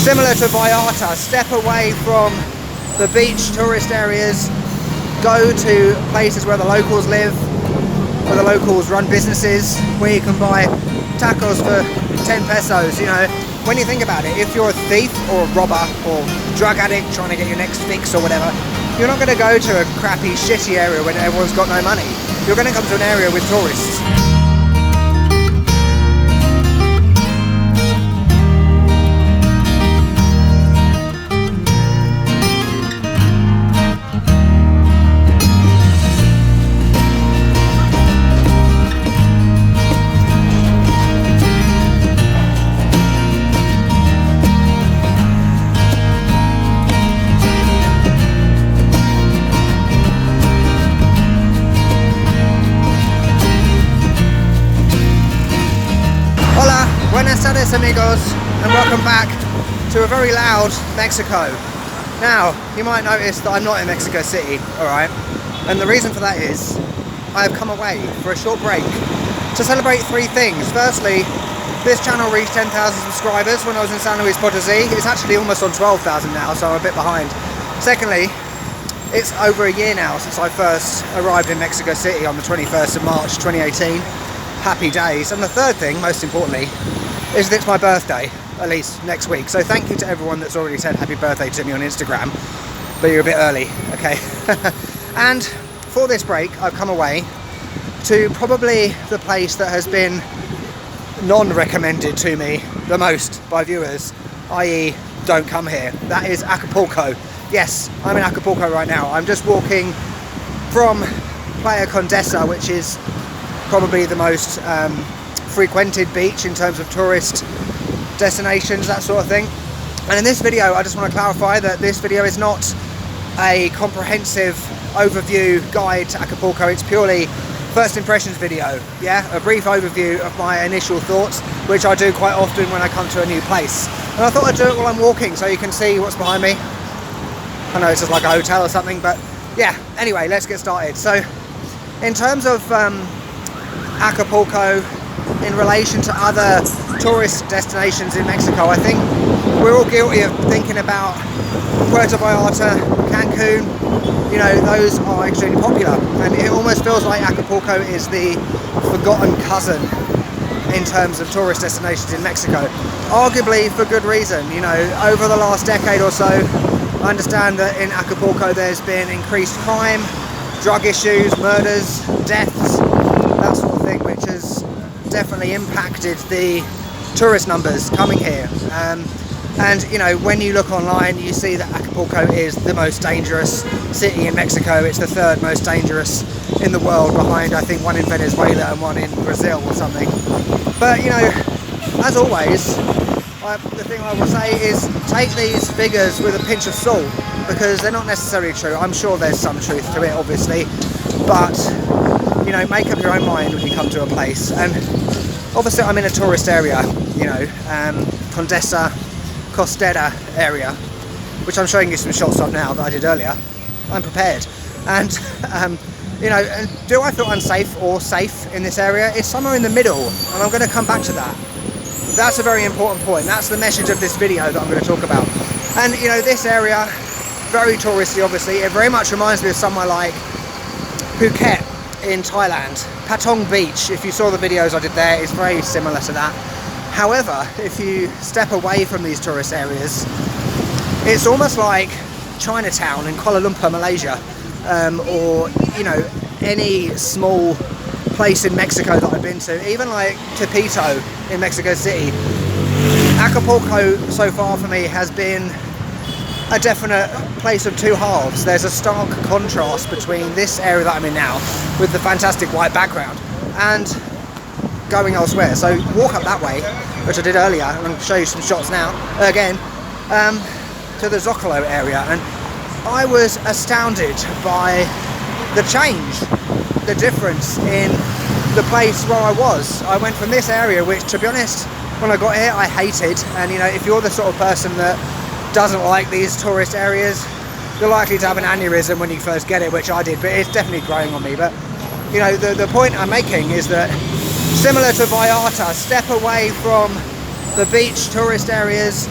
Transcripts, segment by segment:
Similar to Vallarta, step away from the beach tourist areas, go to places where the locals live, where the locals run businesses, where you can buy tacos for 10 pesos. You know, when you think about it, if you're a thief or a robber or drug addict trying to get your next fix or whatever, you're not going to go to a crappy, shitty area when everyone's got no money. You're going to come to an area with tourists. Buenas tardes amigos, and welcome back to a very loud Mexico. Now, you might notice that I'm not in Mexico City, alright? And the reason for that is, I've come away for a short break to celebrate three things. Firstly, this channel reached 10,000 subscribers when I was in San Luis Potosí. It's actually almost on 12,000 now, so I'm a bit behind. Secondly, it's over a year now since I first arrived in Mexico City on the 21st of March 2018. Happy days. And the third thing, most importantly, is that it's my birthday, at least next week. So thank you to everyone that's already said happy birthday to me on Instagram, but you're a bit early, okay? And for this break, I've come away to probably the place that has been non-recommended to me the most by viewers, i.e. don't come here. That is Acapulco. Yes, I'm in Acapulco right now. I'm just walking from Playa Condesa, which is probably the most frequented beach in terms of tourist destinations, that sort of thing. And in this video, I just want to clarify that this video is not a comprehensive overview guide to Acapulco. It's purely first impressions video, yeah, a brief overview of my initial thoughts, which I do quite often when I come to a new place. And I thought I'd do it while I'm walking so you can see what's behind me. I know it's just like a hotel or something, but yeah, anyway, let's get started. So in terms of Acapulco in relation to other tourist destinations in Mexico, I think we're all guilty of thinking about Puerto Vallarta, Cancun. You know, those are extremely popular, and it almost feels like Acapulco is the forgotten cousin in terms of tourist destinations in Mexico, arguably for good reason. You know, over the last decade or so, I understand that in Acapulco there's been increased crime, drug issues, murders, deaths, that sort of thing, which has definitely impacted the tourist numbers coming here. And you know, when you look online, you see that Acapulco is the most dangerous city in Mexico. It's the third most dangerous in the world, behind I think one in Venezuela and one in Brazil or something. But you know, as always, the thing I will say is take these figures with a pinch of salt, because they're not necessarily true. I'm sure there's some truth to it, obviously, but you know, make up your own mind when you come to a place. And obviously I'm in a tourist area, you know, Condesa, Costera area, which I'm showing you some shots of now that I did earlier. I'm prepared. And you know, do I feel unsafe or safe in this area? It's somewhere in the middle, and I'm going to come back to that. That's a very important point. That's the message of this video that I'm going to talk about. And you know, this area, very touristy obviously. It very much reminds me of somewhere like Phuket in Thailand. Patong Beach, if you saw the videos I did there, is very similar to that. However, if you step away from these tourist areas, it's almost like Chinatown in Kuala Lumpur, Malaysia, or you know, any small place in Mexico that I've been to, even like Tepito in Mexico City. Acapulco so far for me has been a definite place of two halves. There's a stark contrast between this area that I'm in now with the fantastic white background and going elsewhere. So walk up that way, which I did earlier, and I'm going to show you some shots now again, to the Zocalo area, and I was astounded by the change, the difference in the place where I was. I went from this area, which to be honest, when I got here I hated, and you know, if you're the sort of person that doesn't like these tourist areas, you're likely to have an aneurysm when you first get it, which I did, but it's definitely growing on me. But you know, the point I'm making is that similar to Vallarta, step away from the beach tourist areas,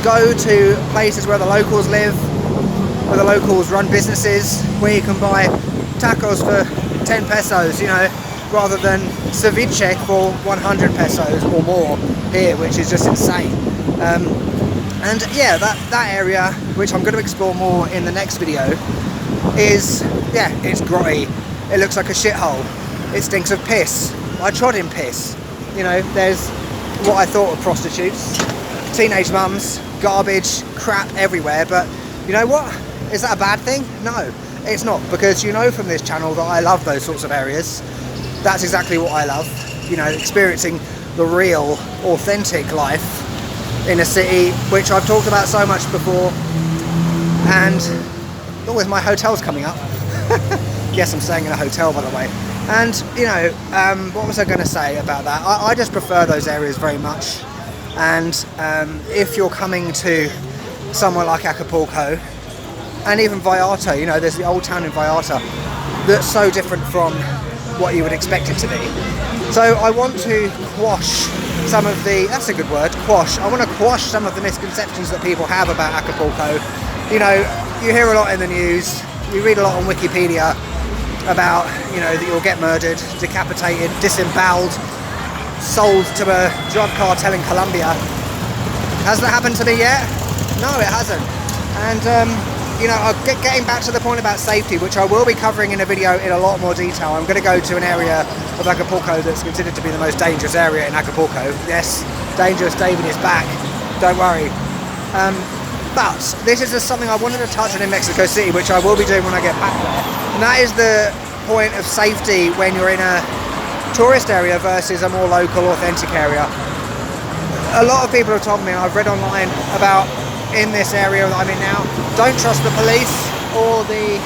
go to places where the locals live, where the locals run businesses, where you can buy tacos for 10 pesos, you know, rather than ceviche for 100 pesos or more here, which is just insane. And yeah, that area, which I'm going to explore more in the next video, is, yeah, it's grotty. It looks like a shithole. It stinks of piss. I trod in piss. You know, there's what I thought of prostitutes, teenage mums, garbage, crap everywhere, but you know what? Is that a bad thing? No, it's not, because you know from this channel that I love those sorts of areas. That's exactly what I love, you know, experiencing the real, authentic life in a city, which I've talked about so much before. And with my hotel's coming up. Yes, I'm staying in a hotel, by the way. And you know, what was I going to say about that? I just prefer those areas very much. And if you're coming to somewhere like Acapulco, and even Vallarta, you know, there's the old town in Vallarta that's so different from what you would expect it to be. So I want to quash some of the, that's a good word, quash. I want to quash some of the misconceptions that people have about Acapulco. You know, you hear a lot in the news, you read a lot on Wikipedia about, you know, that you'll get murdered, decapitated, disemboweled, sold to a drug cartel in Colombia. Has that happened to me yet? No, it hasn't. And you know, getting back to the point about safety, which I will be covering in a video in a lot more detail. I'm going to go to an area of Acapulco that's considered to be the most dangerous area in Acapulco. Yes, Dangerous David is back, don't worry. But this is just something I wanted to touch on in Mexico City, which I will be doing when I get back there. And that is the point of safety when you're in a tourist area versus a more local, authentic area. A lot of people have told me, and I've read online about, in this area that I'm in now, don't trust the police or the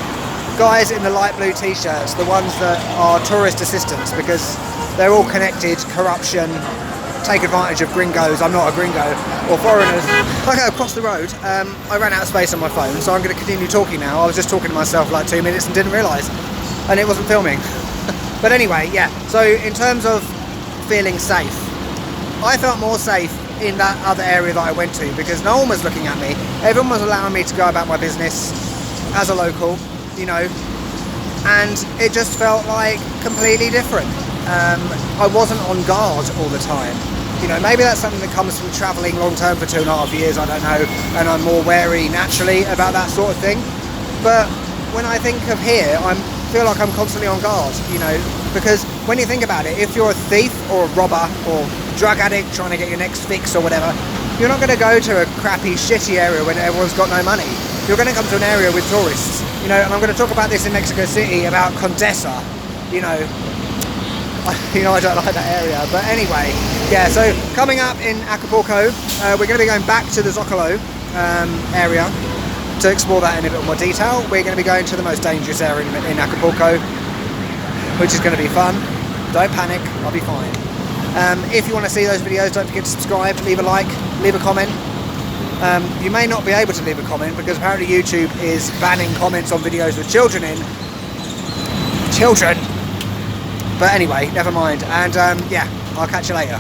guys in the light blue t-shirts, the ones that are tourist assistants, because they're all connected, corruption, take advantage of gringos. I'm not a gringo, or foreigners. Okay, across the road, I ran out of space on my phone, so I'm going to continue talking now. I was just talking to myself for like 2 minutes and didn't realise, and it wasn't filming. But anyway, yeah, so in terms of feeling safe, I felt more safe in that other area that I went to, because no one was looking at me. Everyone was allowing me to go about my business as a local, you know, and it just felt like completely different. I wasn't on guard all the time. You know, maybe that's something that comes from traveling long term for 2.5 years, I don't know, and I'm more wary naturally about that sort of thing. But when I think of here, I feel like I'm constantly on guard, you know, because when you think about it, if you're a thief or a robber or drug addict trying to get your next fix or whatever, you're not going to go to a crappy, shitty area when everyone's got no money. You're going to come to an area with tourists, you know, and I'm going to talk about this in Mexico City, about Condesa, you know, I don't like that area, but anyway, yeah, so coming up in Acapulco, we're going to be going back to the Zocalo area to explore that in a bit more detail. We're going to be going to the most dangerous area in Acapulco, which is going to be fun. Don't panic, I'll be fine. If you want to see those videos, don't forget to subscribe, leave a like, leave a comment. You may not be able to leave a comment because apparently YouTube is banning comments on videos with children in. Children! But anyway, never mind. And yeah, I'll catch you later.